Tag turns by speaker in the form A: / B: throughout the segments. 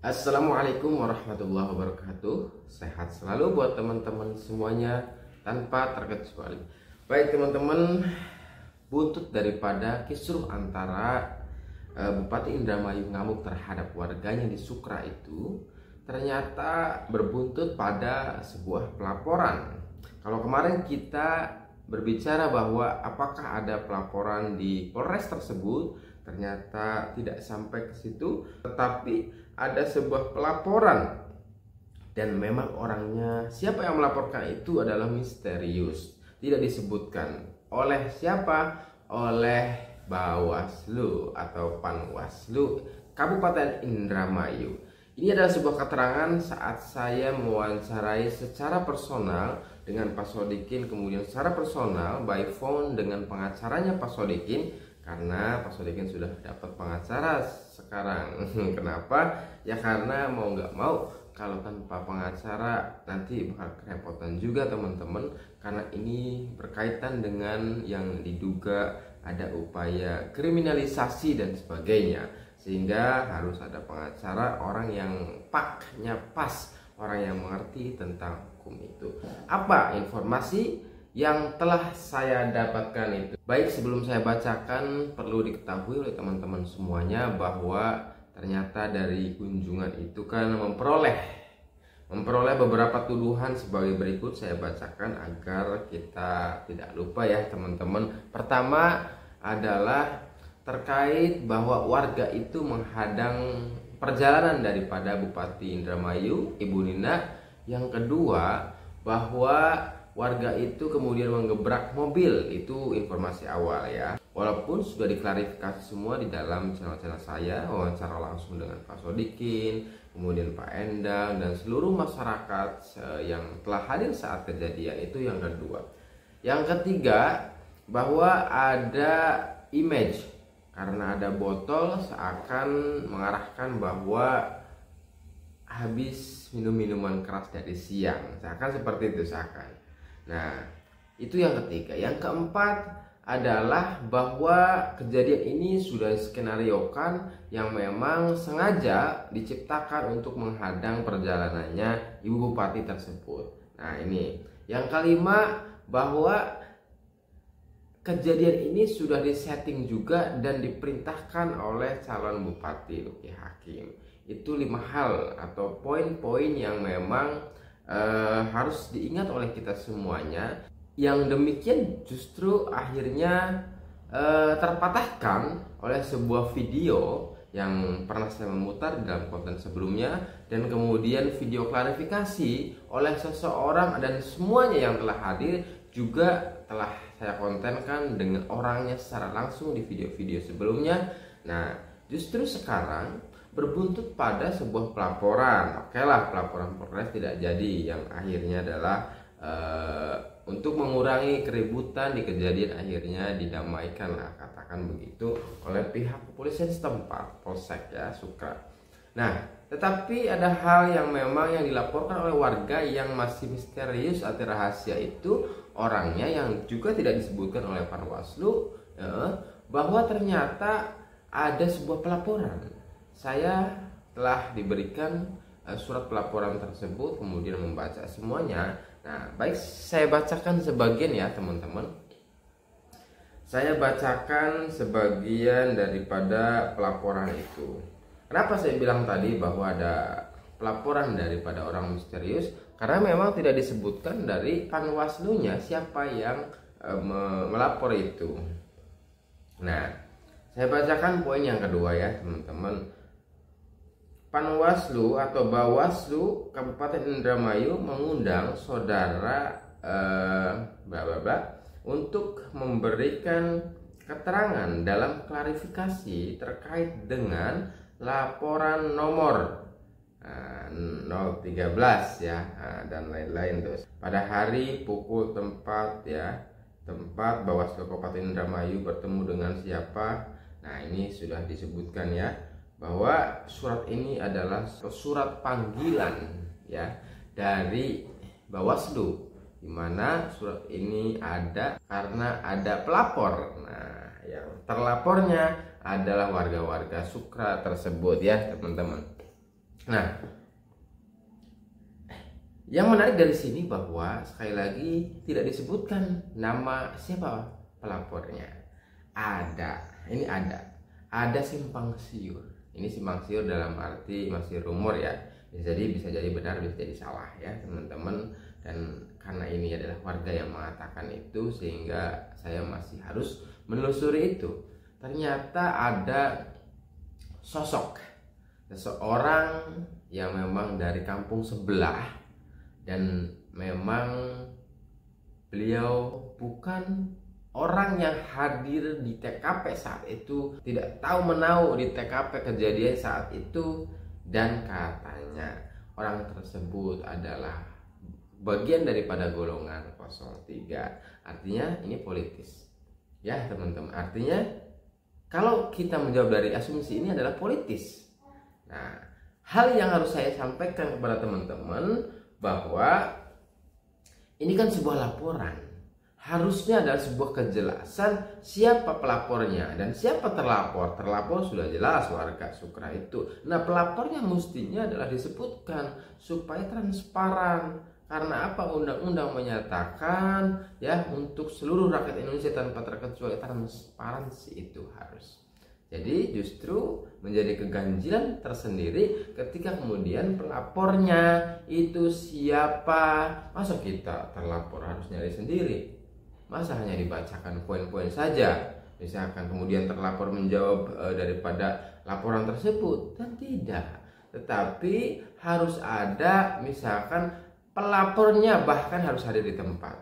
A: Assalamualaikum warahmatullahi wabarakatuh. Sehat selalu buat teman-teman semuanya tanpa terkecuali. Baik teman-teman, buntut daripada kisruh antara Bupati Indramayu ngamuk terhadap warganya di Sukra itu ternyata berbuntut pada sebuah pelaporan. Kalau kemarin kita berbicara bahwa apakah ada pelaporan di Polres tersebut, ternyata tidak sampai ke situ, tetapi ada sebuah pelaporan dan memang orangnya, siapa yang melaporkan itu adalah misterius, tidak disebutkan oleh siapa, oleh Bawaslu atau Panwaslu Kabupaten Indramayu. Ini adalah sebuah keterangan saat saya mewawancarai secara personal dengan Pak Sodikin, kemudian secara personal by phone dengan pengacaranya Pak Sodikin, karena Pak Sodikin sudah dapat pengacara sekarang. Kenapa? Ya karena mau nggak mau kalau tanpa pengacara nanti bakal kerepotan juga teman-teman, karena ini berkaitan dengan yang diduga ada upaya kriminalisasi dan sebagainya, sehingga harus ada pengacara, orang yang paknya pas, orang yang mengerti tentang hukum itu. Apa informasi yang telah saya dapatkan itu? Baik, sebelum saya bacakan, perlu diketahui oleh teman-teman semuanya bahwa ternyata dari kunjungan itu kan memperoleh beberapa tuduhan sebagai berikut. Saya bacakan agar kita tidak lupa ya teman-teman. Pertama adalah terkait bahwa warga itu menghadang perjalanan daripada Bupati Indramayu, Ibu Nina. Yang kedua, bahwa warga itu kemudian menggebrak mobil. Itu informasi awal ya. Walaupun sudah diklarifikasi semua di dalam channel-channel saya, wawancara langsung dengan Pak Sodikin, kemudian Pak Endang, dan seluruh masyarakat yang telah hadir saat kejadian. Itu yang kedua. Yang ketiga, bahwa ada image karena ada botol seakan mengarahkan bahwa habis minum minuman keras dari siang, seakan seperti itu seakan. Nah, itu yang ketiga. Yang keempat adalah bahwa kejadian ini sudah skenariokan yang memang sengaja diciptakan untuk menghadang perjalanannya Ibu Bupati tersebut. Nah, ini. Yang kelima, bahwa kejadian ini sudah disetting juga dan diperintahkan oleh calon Bupati Luki Hakim. Itu 5 hal atau poin-poin yang memang harus diingat oleh kita semuanya, yang demikian justru akhirnya terpatahkan oleh sebuah video yang pernah saya memutar dalam konten sebelumnya, dan kemudian video klarifikasi oleh seseorang, dan semuanya yang telah hadir juga telah saya kontenkan dengan orangnya secara langsung di video-video sebelumnya. Nah, justru sekarang berbuntut pada sebuah pelaporan. Oke lah, pelaporan Polres tidak jadi, yang akhirnya adalah untuk mengurangi keributan di kejadian, akhirnya didamaikan lah, katakan begitu, oleh pihak kepolisian setempat, Polsek ya, Sukra. Nah, tetapi ada hal yang memang yang dilaporkan oleh warga yang masih misterius atau rahasia, itu orangnya yang juga tidak disebutkan oleh Panwaslu, bahwa ternyata ada sebuah pelaporan. Saya telah diberikan surat pelaporan tersebut, kemudian membaca semuanya. Nah, baik, saya bacakan sebagian ya teman-teman. Saya bacakan sebagian daripada pelaporan itu. Kenapa saya bilang tadi bahwa ada pelaporan daripada orang misterius? Karena memang tidak disebutkan dari Panwaslunya siapa yang melapor itu. Nah, saya bacakan poin yang kedua ya teman-teman. Panwaslu atau Bawaslu Kabupaten Indramayu mengundang saudara untuk memberikan keterangan dalam klarifikasi terkait dengan laporan nomor 013 ya, dan lain-lain terus. Pada hari, pukul, tempat ya, tempat Bawaslu Kabupaten Indramayu bertemu dengan siapa. Nah, ini sudah disebutkan ya, bahwa surat ini adalah surat panggilan ya dari Bawaslu, di mana surat ini ada karena ada pelapor. Nah, yang terlapornya adalah warga-warga Sukra tersebut ya teman-teman. Nah, yang menarik dari sini bahwa sekali lagi tidak disebutkan nama siapa pelapornya. Ada simpang siur. Ini simpang siur dalam arti masih rumor ya. Bisa jadi benar, bisa jadi salah ya teman-teman. Dan karena ini adalah warga yang mengatakan itu, sehingga saya masih harus menelusuri itu. Ternyata ada sosok seseorang yang memang dari kampung sebelah, dan memang beliau bukan orang yang hadir di TKP saat itu, tidak tahu menahu di TKP kejadian saat itu, dan katanya orang tersebut adalah bagian daripada golongan 03. Artinya ini politis ya teman-teman. Artinya kalau kita menjawab dari asumsi ini adalah politis. Nah, hal yang harus saya sampaikan kepada teman-teman bahwa ini kan sebuah laporan, harusnya adalah sebuah kejelasan siapa pelapornya dan siapa terlapor. Terlapor sudah jelas warga Sukra itu. Nah, pelapornya mestinya adalah disebutkan supaya transparan. Karena apa? Undang-undang menyatakan ya, untuk seluruh rakyat Indonesia tanpa terkecuali transparansi itu harus. Jadi justru menjadi keganjilan tersendiri ketika kemudian pelapornya itu siapa. Masa kita terlapor harus nyari sendiri? Masa hanya dibacakan poin-poin saja? Misalkan kemudian terlapor menjawab daripada laporan tersebut? Dan tidak. Tetapi harus ada misalkan pelapornya bahkan harus hadir di tempat.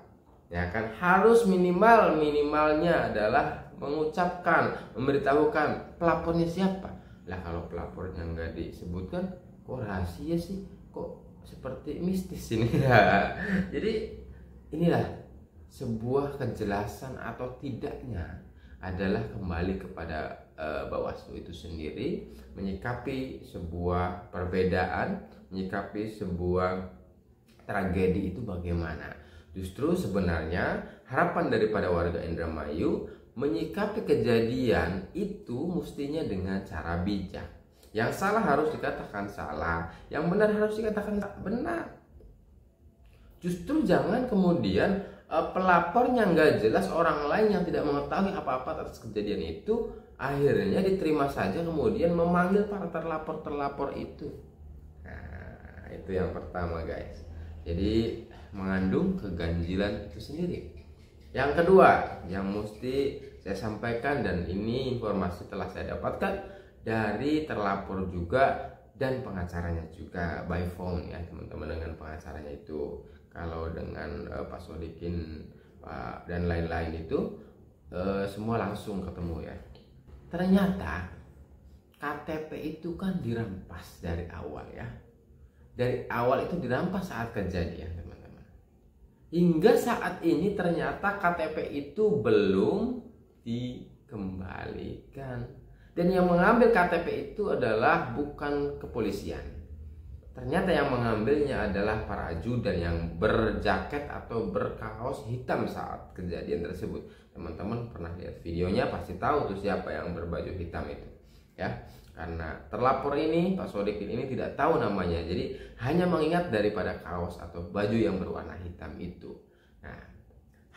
A: Ya kan, harus minimalnya adalah mengucapkan, memberitahukan pelapornya siapa. Lah kalau pelapornya nggak disebutkan, kok rahasia sih? Kok seperti mistis ini ya. Jadi inilah sebuah kejelasan atau tidaknya adalah kembali kepada Bawaslu itu sendiri menyikapi sebuah perbedaan, menyikapi sebuah tragedi itu bagaimana. Justru sebenarnya harapan daripada warga Indramayu menyikapi kejadian itu mestinya dengan cara bijak. Yang salah harus dikatakan salah, yang benar harus dikatakan benar. Justru jangan kemudian pelapornya nggak jelas, orang lain yang tidak mengetahui apa-apa atas kejadian itu akhirnya diterima saja, kemudian memanggil para terlapor itu. Nah, itu yang pertama guys. Jadi mengandung keganjilan itu sendiri. Yang kedua yang mesti saya sampaikan, dan ini informasi telah saya dapatkan dari terlapor juga dan pengacaranya juga by phone ya teman-teman, dengan pengacaranya itu. Kalau dengan Pak Sodikin dan lain-lain itu semua langsung ketemu ya. Ternyata KTP itu kan dirampas dari awal ya. Dari awal itu dirampas saat kejadian teman-teman. Hingga saat ini ternyata KTP itu belum dikembalikan. Dan yang mengambil KTP itu adalah bukan kepolisian. Ternyata yang mengambilnya adalah para ajudan yang berjaket atau berkaos hitam saat kejadian tersebut. Teman-teman pernah lihat videonya pasti tahu tuh siapa yang berbaju hitam itu ya. Karena terlapor ini, Pak Sodikin ini tidak tahu namanya, jadi hanya mengingat daripada kaos atau baju yang berwarna hitam itu. Nah,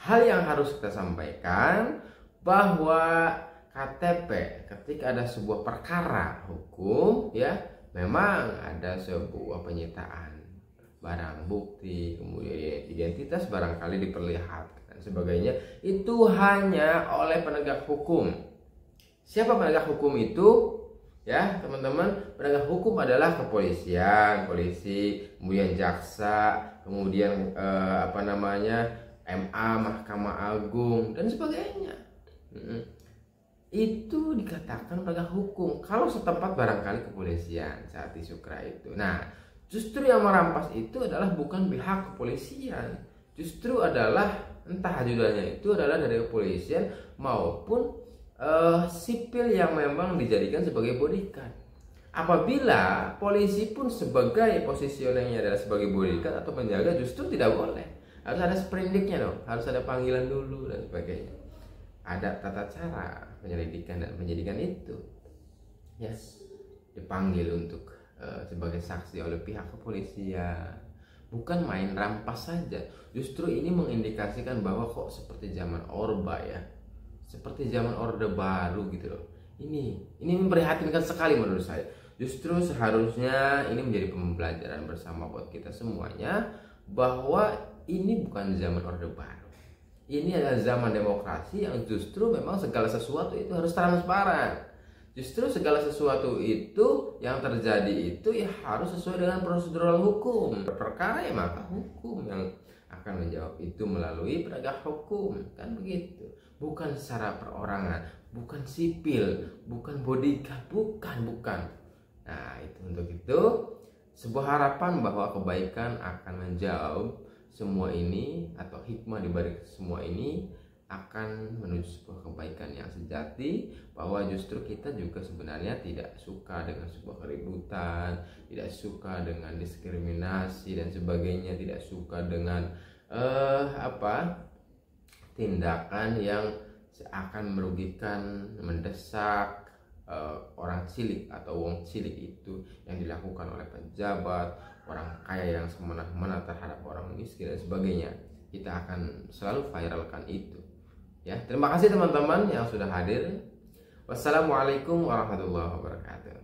A: hal yang harus kita sampaikan bahwa KTP ketika ada sebuah perkara hukum ya, memang ada sebuah penyitaan barang bukti, kemudian identitas barangkali diperlihatkan dan sebagainya, itu hanya oleh penegak hukum. Siapa penegak hukum itu? Ya teman-teman, penegak hukum adalah kepolisian, polisi, kemudian jaksa, kemudian MA, Mahkamah Agung dan sebagainya. Itu dikatakan penegak hukum. Kalau setempat barangkali kepolisian saat di Sukra itu. Nah, justru yang merampas itu adalah bukan pihak kepolisian, justru adalah entah ajudannya itu adalah dari kepolisian maupun sipil yang memang dijadikan sebagai bodyguard. Apabila polisi pun sebagai positioningnya adalah sebagai bodyguard atau penjaga, justru tidak boleh. Harus ada sprindiknya dong, harus ada panggilan dulu dan sebagainya. Ada tata cara penyelidikan dan penyidikan itu. Yes, dipanggil untuk sebagai saksi oleh pihak kepolisian. Bukan main rampas saja. Justru ini mengindikasikan bahwa kok seperti zaman Orba ya, seperti zaman Orde Baru gitu loh. Ini memprihatinkan sekali menurut saya. Justru seharusnya ini menjadi pembelajaran bersama buat kita semuanya, bahwa ini bukan zaman Orde Baru. Ini adalah zaman demokrasi yang justru memang segala sesuatu itu harus transparan. Justru segala sesuatu itu yang terjadi itu ya harus sesuai dengan prosedural hukum. Perkara ya maka hukum yang akan menjawab itu melalui penegak hukum, kan begitu. Bukan secara perorangan, bukan sipil, bukan bodyguard, bukan. Nah, itu untuk itu sebuah harapan bahwa kebaikan akan menjawab semua ini, atau hikmah di balik semua ini akan menuju sebuah kebaikan yang sejati, bahwa justru kita juga sebenarnya tidak suka dengan sebuah keributan, tidak suka dengan diskriminasi dan sebagainya, tidak suka dengan tindakan yang akan merugikan, mendesak orang cilik atau wong cilik itu yang dilakukan oleh pejabat, orang kaya yang semena-mena terhadap orang miskin dan sebagainya. Kita akan selalu viralkan itu. Ya, terima kasih teman-teman yang sudah hadir. Wassalamualaikum warahmatullahi wabarakatuh.